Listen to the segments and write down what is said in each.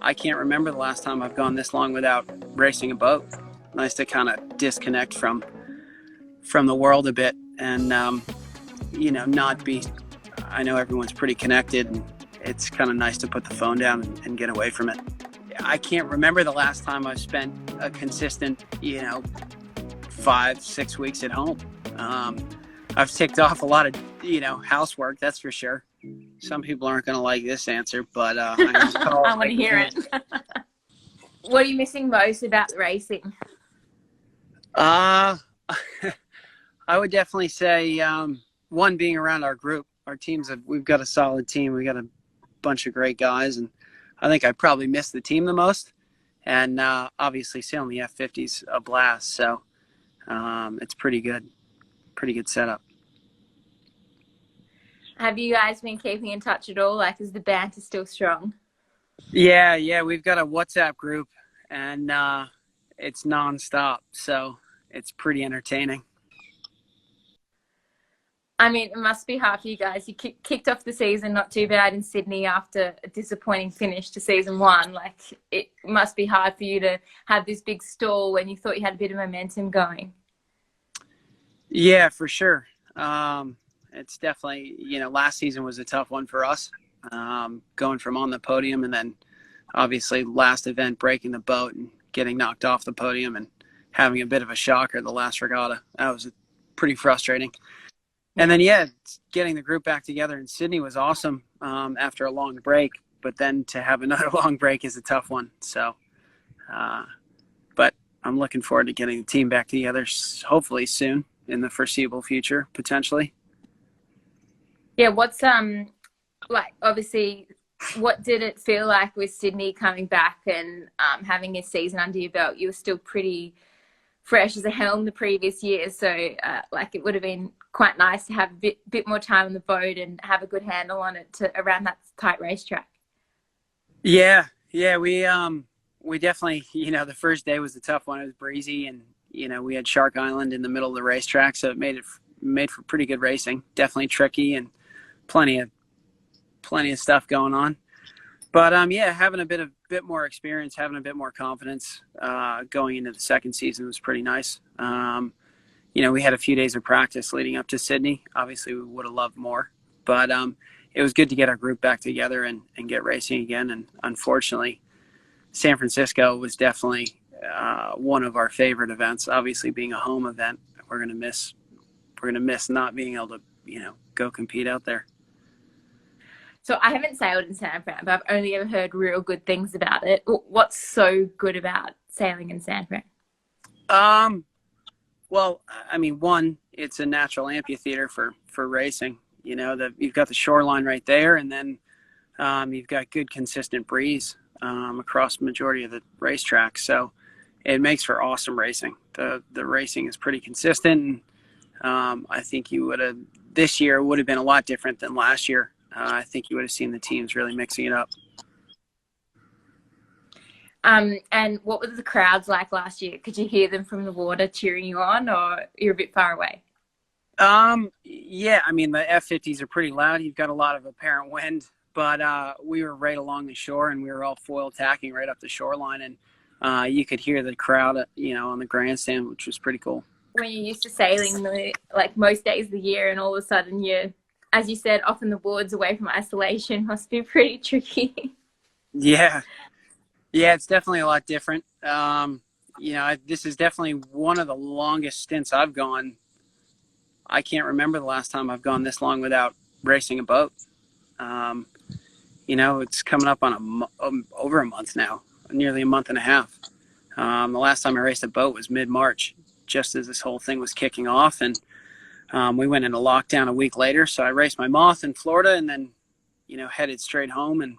I can't remember the last time I've gone this long without racing a boat. Nice to kind of disconnect from the world a bit and, not be, I know everyone's pretty connected, and it's kind of nice to put the phone down and get away from it. I can't remember the last time I've spent a consistent, 5-6 weeks at home. I've ticked off a lot of, housework, that's for sure. Some people aren't going to like this answer, but I want to hear it. What are you missing most about racing? I would definitely say, one, being around our group. Our teams, we've got a solid team. We got a bunch of great guys, and I think I probably miss the team the most. And obviously sailing the F50's a blast, so it's pretty good setup. Have you guys been keeping in touch at all? Like, is the banter still strong? Yeah, we've got a WhatsApp group, and it's nonstop, so it's pretty entertaining. I mean, it must be hard for you guys. You kicked off the season not too bad in Sydney after a disappointing finish to season 1. Like, it must be hard for you to have this big stall when you thought you had a bit of momentum going. Yeah, for sure. It's definitely, last season was a tough one for us, going from on the podium and then obviously last event breaking the boat and getting knocked off the podium and having a bit of a shocker the last regatta. That was pretty frustrating. And then, getting the group back together in Sydney was awesome after a long break. But then to have another long break is a tough one. So, but I'm looking forward to getting the team back together hopefully soon in the foreseeable future, potentially. Yeah, what's obviously, what did it feel like with Sydney coming back and having a season under your belt? You were still pretty fresh as a helm the previous year, so it would have been quite nice to have a bit more time on the boat and have a good handle on it around that tight racetrack. Yeah, we definitely, the first day was a tough one. It was breezy, and we had Shark Island in the middle of the racetrack, so it made for pretty good racing. Definitely tricky and plenty of stuff going on. But having a bit more experience, having a bit more confidence going into the second season was pretty nice. We had a few days of practice leading up to Sydney. Obviously, we would have loved more, but it was good to get our group back together and get racing again. And unfortunately, San Francisco was definitely one of our favorite events. Obviously, being a home event, we're gonna miss not being able to go compete out there. So I haven't sailed in San Fran, but I've only ever heard real good things about it. What's so good about sailing in San Fran? Well, I mean, one, it's a natural amphitheater for racing. You've got the shoreline right there, and then you've got good consistent breeze across the majority of the racetrack. So it makes for awesome racing. The racing is pretty consistent. And, I think this year would have been a lot different than last year. I think you would have seen the teams really mixing it up. And what were the crowds like last year? Could you hear them from the water cheering you on, or you're a bit far away? Yeah, I mean, the F50s are pretty loud. You've got a lot of apparent wind, but we were right along the shore, and we were all foil tacking right up the shoreline, and you could hear the crowd, on the grandstand, which was pretty cool. When you're used to sailing most days of the year, and all of a sudden you're, as you said, off in the woods away from isolation, must be pretty tricky. Yeah, it's definitely a lot different. This is definitely one of the longest stints I've gone. I can't remember the last time I've gone this long without racing a boat. It's coming up on over a month now, nearly a month and a half. The last time I raced a boat was mid-March, just as this whole thing was kicking off, and we went into lockdown a week later. So I raced my moth in Florida, and then headed straight home. And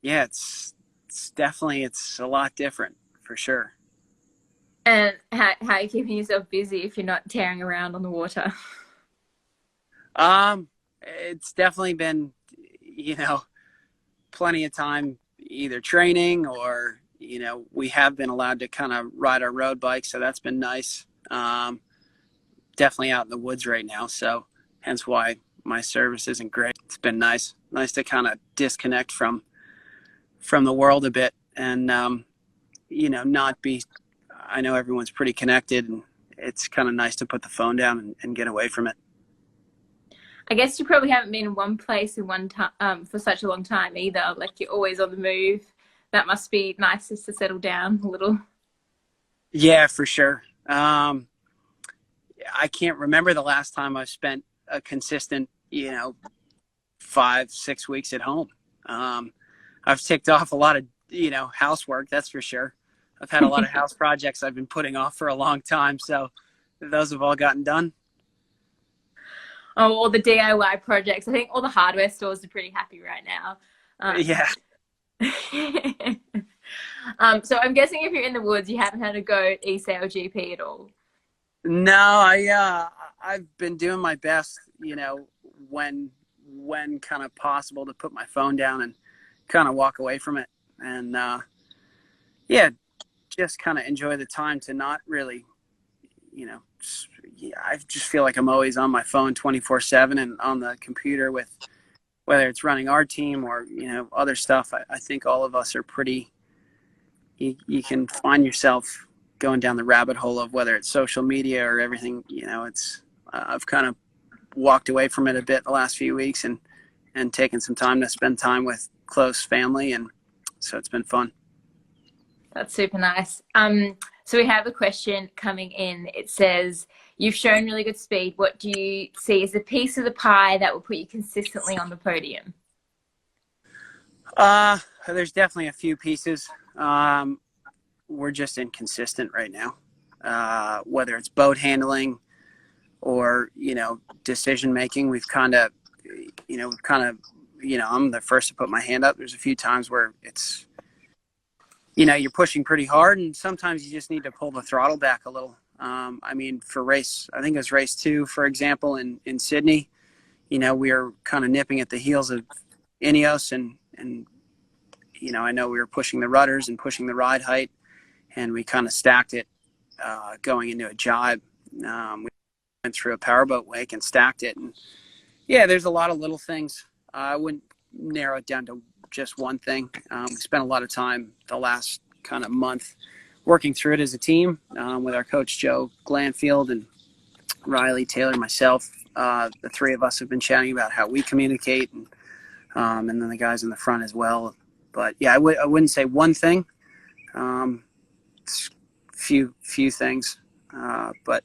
yeah, it's definitely a lot different for sure. And how are you keeping yourself busy if you're not tearing around on the water? It's definitely been plenty of time either training or we have been allowed to kind of ride our road bike, so that's been nice. Definitely out in the woods right now, so hence why my service isn't great. It's been nice to kind of disconnect from from the world a bit, and not be. I know everyone's pretty connected, and it's kind of nice to put the phone down and get away from it. I guess you probably haven't been in one place in one time for such a long time either. Like you're always on the move. That must be nice just to settle down a little. Yeah, for sure. I can't remember the last time I've spent a consistent, 5-6 weeks at home. I've ticked off a lot of, housework, that's for sure. I've had a lot of house projects I've been putting off for a long time. So those have all gotten done. Oh, all the DIY projects. I think all the hardware stores are pretty happy right now. Yeah. So I'm guessing if you're in the woods, you haven't had a go at SailGP at all. No, I've been doing my best, when kind of possible, to put my phone down and kind of walk away from it, and just kind of enjoy the time to not really, I just feel like I'm always on my phone 24/7 and on the computer, with whether it's running our team or other stuff. I think all of us are pretty. You can find yourself going down the rabbit hole of whether it's social media or everything. It's I've kind of walked away from it a bit the last few weeks and taken some time to spend time with close family, and so it's been fun. That's super nice. So we have a question coming in. It says, you've shown really good speed. What do you see as a piece of the pie that will put you consistently on the podium? There's definitely a few pieces. We're just inconsistent right now. Whether it's boat handling or, decision making, we've kind of, I'm the first to put my hand up. There's a few times where it's, you're pushing pretty hard, and sometimes you just need to pull the throttle back a little. For race, I think it was race 2, for example, in Sydney, we were kind of nipping at the heels of Ineos, and I know we were pushing the rudders and pushing the ride height, and we kind of stacked it going into a jibe. We went through a powerboat wake and stacked it. And there's a lot of little things. I wouldn't narrow it down to just one thing. We spent a lot of time the last kind of month working through it as a team with our coach, Joe Glanfield, and Riley, Taylor, myself. The three of us have been chatting about how we communicate, and then the guys in the front as well. But I wouldn't say one thing. It's few things. But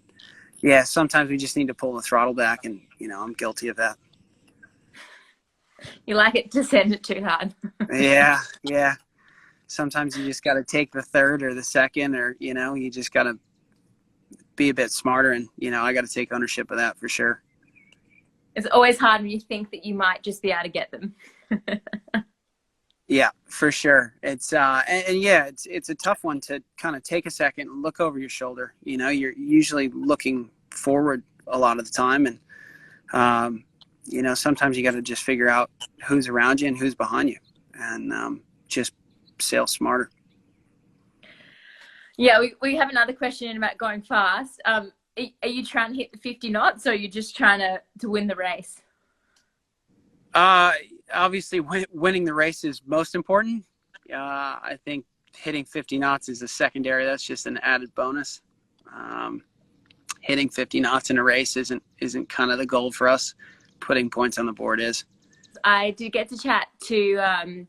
sometimes we just need to pull the throttle back, and I'm guilty of that. You like it to send it too hard. Yeah. Sometimes you just got to take the third or the second, or you just got to be a bit smarter, and I got to take ownership of that for sure. It's always hard when you think that you might just be able to get them. Yeah, for sure. It's it's a tough one to kind of take a second and look over your shoulder. You're usually looking forward a lot of the time, and sometimes you got to just figure out who's around you and who's behind you, and just sail smarter. Yeah, we have another question about going fast. Are you trying to hit the 50 knots, or are you just trying to win the race? Obviously, winning the race is most important. I think hitting 50 knots is a secondary. That's just an added bonus. Hitting 50 knots in a race isn't kind of the goal for us. Putting points on the board is. I did get to chat to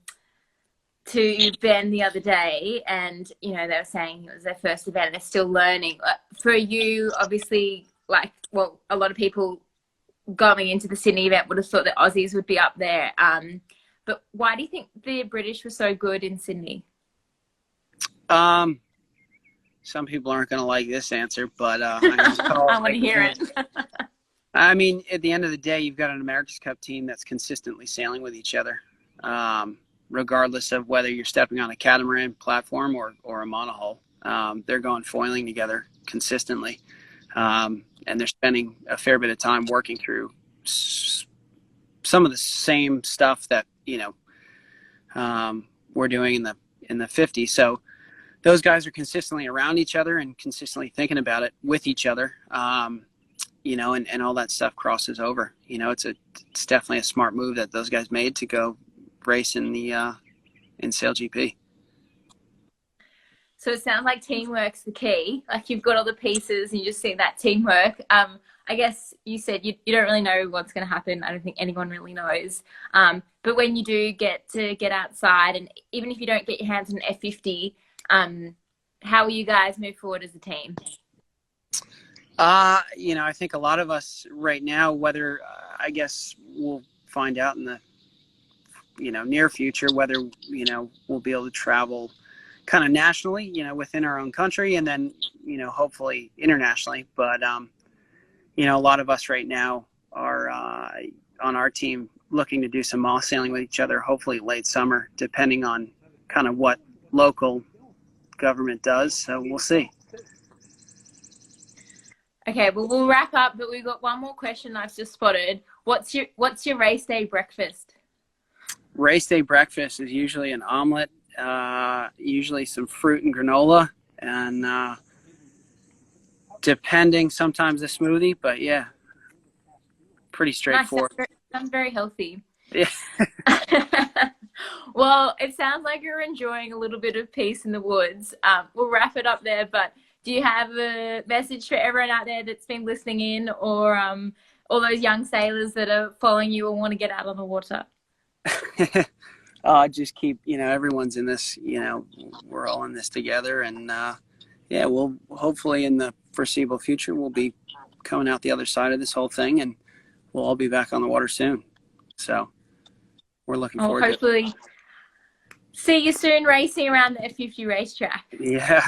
Ben the other day, and they were saying it was their first event and they're still learning. For you, obviously, a lot of people going into the Sydney event would have thought that Aussies would be up there. But why do you think the British were so good in Sydney? Some people aren't going to like this answer, but I want to hear it. I mean, at the end of the day, you've got an America's Cup team that's consistently sailing with each other, regardless of whether you're stepping on a catamaran platform or a monohull. They're going foiling together consistently. And they're spending a fair bit of time working through some of the same stuff that we're doing in the 50. So those guys are consistently around each other and consistently thinking about it with each other. And all that stuff crosses over. It's definitely a smart move that those guys made to go race in the in SailGP. So it sounds like teamwork's the key. Like you've got all the pieces and you just see that teamwork. I guess you said you don't really know what's going to happen. I don't think anyone really knows. But when you do get to get outside, and even if you don't get your hands on an F-50, how will you guys move forward as a team? You know, I think a lot of us right now, whether I guess we'll find out in the, you know, near future, whether, you know, we'll be able to travel kind of nationally, you know, within our own country, and then, you know, hopefully internationally. But, you know, a lot of us right now are on our team looking to do some moss sailing with each other, hopefully late summer, depending on kind of what local government does. So we'll see. Okay, well, we'll wrap up, but we've got one more question I've just spotted. What's your race day breakfast? Race day breakfast is usually an omelet, usually some fruit and granola, and depending, sometimes a smoothie, but yeah, pretty straightforward. Nice. Sounds very healthy. Yeah. Well, it sounds like you're enjoying a little bit of peace in the woods. We'll wrap it up there, but do you have a message for everyone out there that's been listening in, or all those young sailors that are following you or want to get out on the water? Just keep, you know, everyone's in this, you know, we're all in this together, and yeah, we'll hopefully in the foreseeable future, we'll be coming out the other side of this whole thing, and we'll all be back on the water soon. So we're looking forward to it. Hopefully see you soon racing around the F-50 racetrack. Yeah.